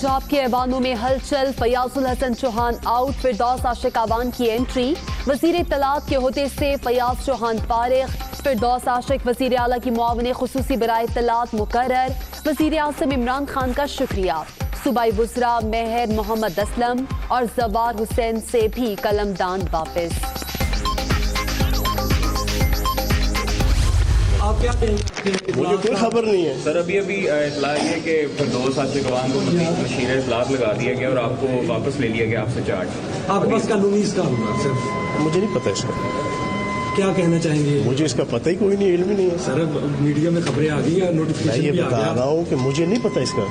पंजाब के ऐवानों में हलचल, फयाजुल हसन चौहान आउट, फिरदौस आशिक अवान की एंट्री। वजीर इत्तलात के ओहदे से फयाज चौहान फारिग, फिरदौस आशिक वजीर आला की मुआविन खुसूसी बराए इत्तलात मुकर्रर। वजीर आज़म इमरान खान का शुक्रिया। सूबाई वज़रा मेहर मोहम्मद असलम और जवार हुसैन से भी कलमदान वापस। आप क्या कहेंगे? मुझे कोई खबर नहीं है सर। अभी इतला है कि फिरदौस आशिक अवान को मशीर इतलात लगा दिया गया और आपको वापस ले लिया गया आपसे चार्ज। आपके पास कानूनी इसका होगा सर? मुझे नहीं पता इसका। क्या कहना चाहेंगे? मुझे इसका पता ही कोई नहीं, इल्म ही नहीं है सर। मीडिया में खबरें आ गई हैं, मैं नोटिफिकेशन ये भी आ बता गया। रहा हूँ कि मुझे नहीं पता इसका।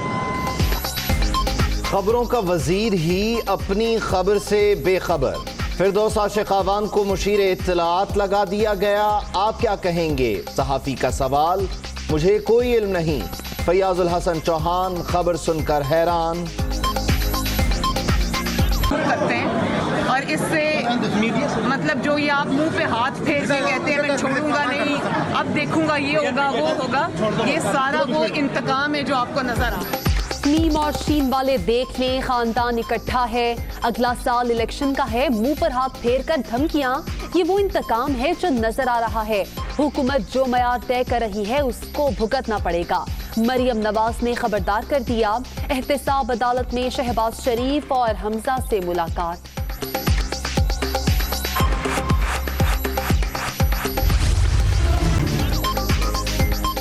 खबरों का वजीर ही अपनी खबर से बेखबर। फिरदौस आशिक अवान को मुशीर इत्तलात लगा दिया गया। आप क्या कहेंगे? सहाफी का सवाल। मुझे कोई इल्म नहीं। फयाजुल हसन चौहान खबर सुनकर हैरान। करते हैं और इससे मतलब जो ये आप मुंह पे हाथ फेर के कहते हैं मैं छोड़ूंगा नहीं, अब देखूंगा ये होगा वो होगा, ये सारा वो इंतकाम है जो आपको नजर आ रहा है। नीम और शीन वाले देख लें, खानदान इकट्ठा है, अगला साल इलेक्शन का है, मुंह पर हाथ फेर कर धमकियां, ये वो इंतकाम है जो नजर आ रहा है। हुकूमत जो मयार तय कर रही है उसको भुगतना पड़ेगा। मरियम नवाज ने खबरदार कर दिया। एहतसाब अदालत में शहबाज शरीफ और हमजा से मुलाकात।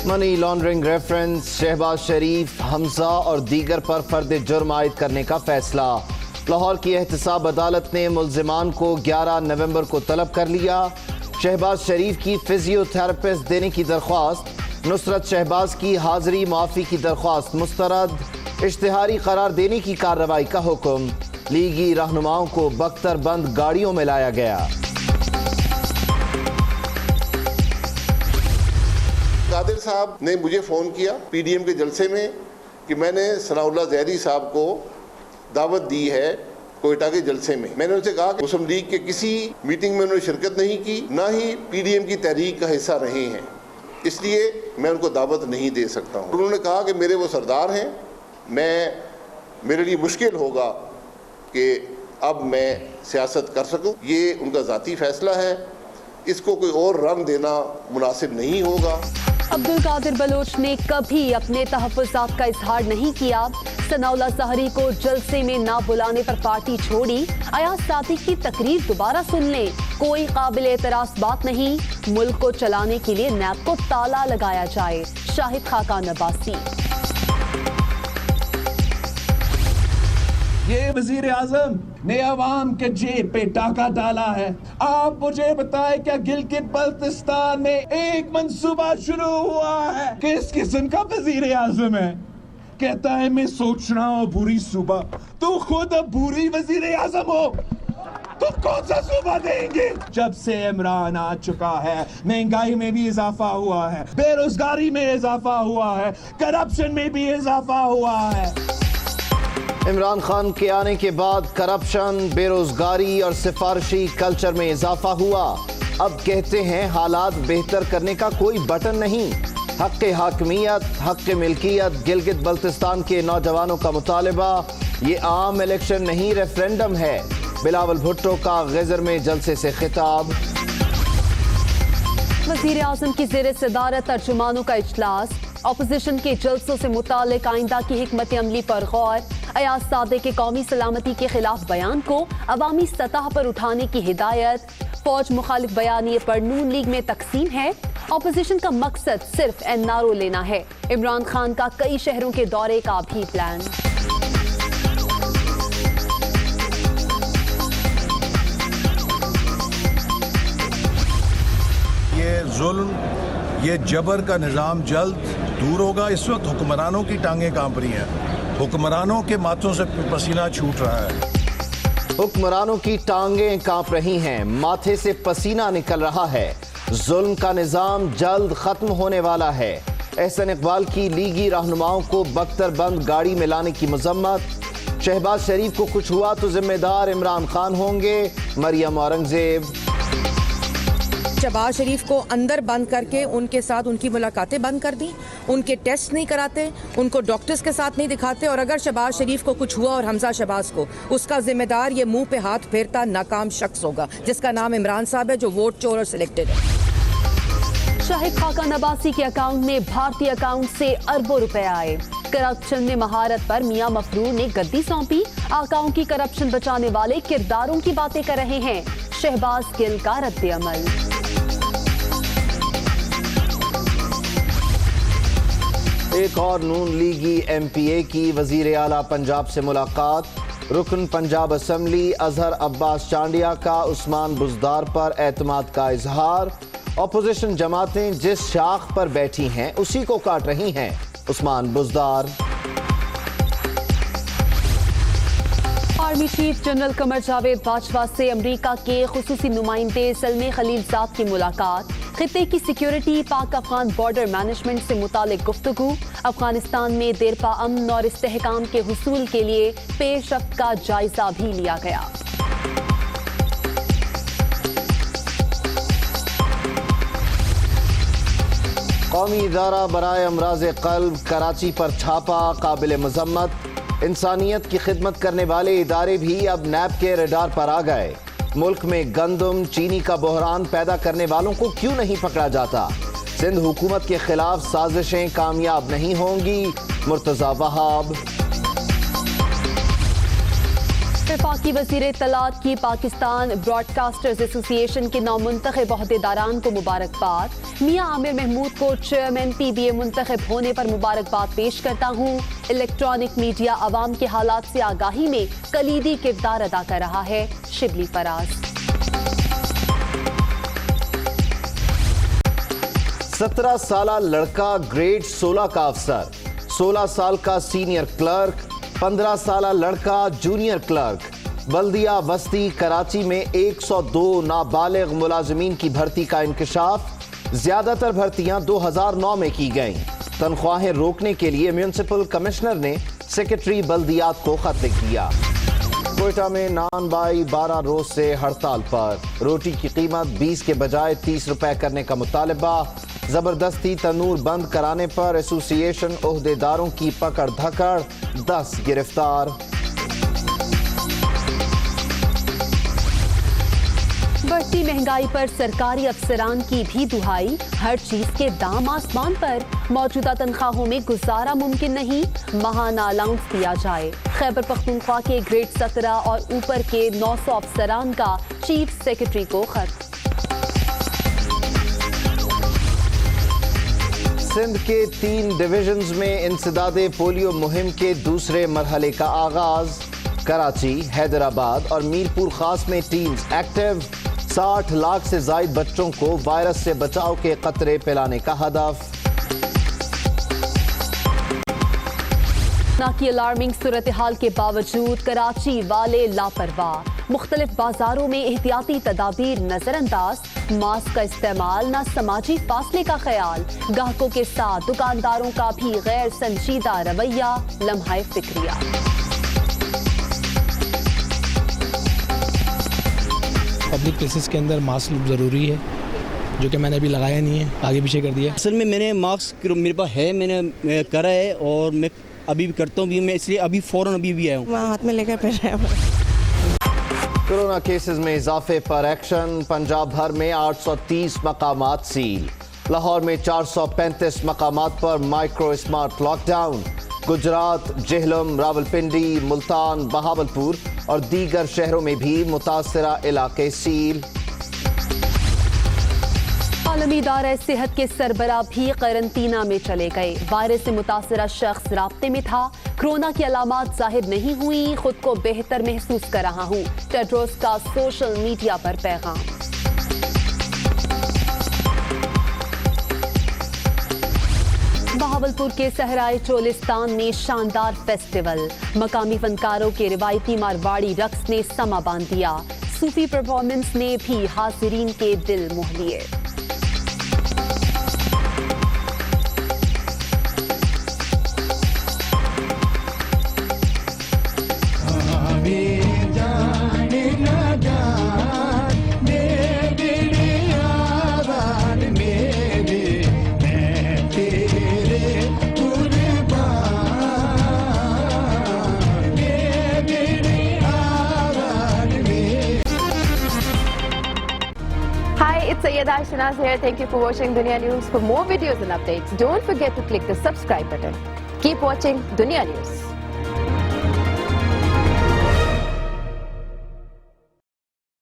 मनी लॉन्ड्रिंग रेफरेंस, शहबाज शरीफ, हमजा और दीगर पर फर्द जुर्म आयद करने का फैसला। लाहौर की एहतसाब अदालत ने मुल्जिमान को 11 नवंबर को तलब कर लिया। शहबाज शरीफ की फिजियोथेरेपिस्ट देने की दरख्वास्त, नुसरत शहबाज की हाजिरी माफी की दरख्वास्त मुस्तरद। इश्तिहारी करार देने की कार्रवाई का हुक्म। लीगी रहनुमाओं को बख्तर बंद गाड़ियों में लाया गया। कादिर साहब ने मुझे फ़ोन किया पीडीएम के जलसे में कि मैंने सनाउल्लाह ज़हरी साहब को दावत दी है कोयटा के जलसे में। मैंने उनसे कहा कि मुस्लिम लीग के किसी मीटिंग में उन्होंने शिरकत नहीं की, ना ही पीडीएम की तहरीक का हिस्सा रहे हैं, इसलिए मैं उनको दावत नहीं दे सकता हूँ। उन्होंने कहा कि मेरे वो सरदार हैं, मेरे लिए मुश्किल होगा कि अब मैं सियासत कर सकूँ। ये उनका ज़ाती फ़ैसला है, इसको कोई और रंग देना मुनासिब नहीं होगा। अब्दुल कादिर बलोच ने कभी अपने तहफ़्फ़ुज़ात का इजहार नहीं किया। सनाउल्लाह ज़हरी को जलसे में ना बुलाने पर पार्टी छोड़ी। अयाज सादी की तकरीर दोबारा सुन लें, कोई काबिल एतराज़ बात नहीं। मुल्क को चलाने के लिए नैब को ताला लगाया जाए। शाहिद खाकान अब्बासी। ये वजीर आजम ने अवाम के जेब पे टाका डाला है। आप मुझे बताएं, क्या गिलगित बल्तिस्तान में एक मंसूबा शुरू हुआ है? किस किस्म का वजीर आजम है? कहता है मैं सोच रहा हूँ बुरी सूबा। तू खुद अब बुरी वजीर आजम हो, तो कौन सा सूबा देंगे? जब से इमरान आ चुका है, महंगाई में भी इजाफा हुआ है, बेरोजगारी में इजाफा हुआ है, करप्शन में भी इजाफा हुआ है। इमरान खान के आने के बाद करप्शन, बेरोजगारी और सिफारशी कल्चर में इजाफा हुआ। अब कहते हैं हालात बेहतर करने का कोई बटन नहीं। हक़ हाकमियत, हक़ मिल्कियत, गिलगित बल्तिस्तान के नौजवानों का मुतालबा। ये आम इलेक्शन नहीं, रेफरेंडम है। बिलावल भुट्टो का गजर में जलसे से खिताब। वज़ीर आज़म की ज़ेर सदारत तर्जुमानों का इजलास। अपोजिशन के जलसों से मुतालिक आइंदा की हिकमत अमली पर गौर। अयाज सादे के कौमी सलामती के खिलाफ बयान को अवामी सतह पर उठाने की हिदायत। फौज मुखालिफ बयानिए पर नून लीग में तकसीम है। अपोजिशन का मकसद सिर्फ एनआरओ लेना है। इमरान खान का कई शहरों के दौरे का भी प्लान। ये जुल्म, ये जबर का निज़ाम जल्द दूर होगा। इस वक्त हुक्मरानों की टांगें कांप रही हैं, हुक्मरानों के माथों से पसीना छूट रहा है। हुक्मरानों की टांगें कांप रही हैं, माथे से पसीना निकल रहा है। जुल्म का निज़ाम जल्द खत्म होने वाला है। एहसन इकबाल की लीगी रहनुमाओं को बख्तर बंद गाड़ी में लाने की मजम्मत। शहबाज शरीफ को कुछ हुआ तो जिम्मेदार इमरान खान होंगे। मरियम औरंगजेब। शहबाज शरीफ को अंदर बंद करके उनके साथ उनकी मुलाकातें बंद कर दी, उनके टेस्ट नहीं कराते, उनको डॉक्टर्स के साथ नहीं दिखाते, और अगर शहबाज शरीफ को कुछ हुआ और हमजा शहबाज को, उसका जिम्मेदार ये मुंह पे हाथ फेरता नाकाम शख्स होगा जिसका नाम इमरान साहब है, जो वोट चोर और सिलेक्टेड है। शाहिद खाकान अब्बासी के अकाउंट में भारतीय अकाउंट से अरबों रुपए आए। करप्शन में महारत पर मियां मफरूर ने गद्दी सौंपी। अकाउंट की करप्शन बचाने वाले किरदारों की बातें कर रहे हैं शहबाज गिल का रद्द-ए-अमल। एक और नून लीगी MPA की वजीर आला पंजाब से मुलाकात। रुकन पंजाब असम्बली अजहर अब्बास चांडिया का उस्मान बुज़दार पर एतमाद का इजहार। अपोजिशन जमातें जिस शाख पर बैठी हैं उसी को काट रही हैं, Usman Buzdar. Army chief general Qamar Javed Bajwa से अमरीका के खुसूसी नुमाइंदे सलमे खलीलजाद की मुलाकात। खित्ते की सिक्योरिटी, पाक अफगान बॉर्डर मैनेजमेंट से मुतालिक गुफ्तगू। अफगानिस्तान में देरपा अमन और इस्तेहकाम के हुसूल के लिए पेशरफ्त का जायजा भी लिया गया। कौमी इदारा बराए अमराज क़ल्ब कराची पर छापा, काबिल मजम्मत। इंसानियत की खिदमत करने वाले इदारे भी अब नैब के रडार पर आ गए। मुल्क में गंदम चीनी का बहरान पैदा करने वालों को क्यों नहीं पकड़ा जाता? सिंध हुकूमत के खिलाफ साजिशें कामयाब नहीं होंगी, मुर्तज़ा वहाब। वफाकी वज़ीर इत्तलात की पाकिस्तान ब्रॉडकास्टर्स एसोसिएशन के नौमुंतखब ओहदेदारान को मुबारकबाद। मियां आमिर महमूद को चेयरमैन PBA मुंतखब होने पर मुबारकबाद पेश करता हूँ। इलेक्ट्रॉनिक मीडिया अवाम के हालात से आगाही में कलीदी किरदार अदा कर रहा है, शिबली फराज। 17 साला लड़का ग्रेड 16 का अफसर, 16 साल का सीनियर क्लर्क, 15 साला लड़का जूनियर क्लर्क। बल्दिया बस्ती कराची में 102 नाबालिग मुलाजमीन की भर्ती का इंकशाफ। ज्यादातर भर्तियां 2009 में की गईं। तनख्वाहें रोकने के लिए म्यूनिसिपल कमिश्नर ने सेक्रेटरी बल्दियात को खत लिख दिया। कोयटा में नान बाई 12 रोज से हड़ताल पर। रोटी की कीमत 20 के बजाय 30 रुपए करने का मुतालबा। जबरदस्ती तनूर बंद कराने पर एसोसिएशन ओहदेदारों की पकड़ धकड़, 10 गिरफ्तार। बढ़ती महंगाई पर सरकारी अफसरान की भी दुहाई। हर चीज के दाम आसमान पर। मौजूदा तनख्वाहों में गुजारा मुमकिन नहीं, माहाना अलाउंस दिया जाए। खैबर पख्तूनख्वा के ग्रेड 17 और ऊपर के 900 अफसरान का चीफ सेक्रेटरी को खत। सिंध के 3 डिवीजन्स में इंसदादे पोलियो मुहिम के दूसरे मरहले का आगाज। कराची, हैदराबाद और मीरपुर खास में टीम्स एक्टिव। 60 लाख से जायद बच्चों को वायरस से बचाव के कतरे पिलाने का हदफ। की अलार्मिंग सूरत हाल के बावजूद कराची वाले लापरवाह। मुख्तलिफ बाजारों में एहतियाती तदाबीर नजरअंदाज। मास्क का इस्तेमाल, न समाजी फासले का ख्याल। ग्राहकों के साथ दुकानदारों का भी गैर संजीदा रवैया, लम्हाए फिक्रिया। पब्लिक प्लेसेस के अंदर मास्क ज़रूरी है, जो कि मैंने अभी लगाया नहीं है, आगे पीछे कर दिया। असल में मैंने मास्क मेरे पास है, मैंने करा है और मैं अभी भी करता हूँ भी, मैं इसलिए अभी फ़ौरन अभी भी आया हूँ। हाथ में लेकर फिर रहे हैं। कोरोना केसेस में इजाफे पर एक्शन। पंजाब भर में 830 मकामात सील। लाहौर में 435 मकामात पर micro smart lockdown. Gujarat, Jhelum, Rawalpindi, Multan, Bahawalpur और दीगर शहरों में भी मुतासरा इलाके सील। आलमी इदारा सेहत के सरबरा भी करंतना में चले गए। वायरस से मुतासरा शख्स राब्ते में था। कोरोना की अलामात जाहिर नहीं हुई, खुद को बेहतर महसूस कर रहा हूँ। टेड्रोस का सोशल मीडिया पर पैगाम। बहावलपुर के सहराए चोलिस्तान में शानदार फेस्टिवल। मकामी फनकारों के रिवायती मारवाड़ी रक्स ने समा बांध दिया। सूफी परफॉर्मेंस ने भी हाजिरीन के दिल मोह लिए। It's Sayyeda Shanaz here. Thank you for watching Dunia News. For more videos and updates, don't forget to click the subscribe button. Keep watching Dunia News.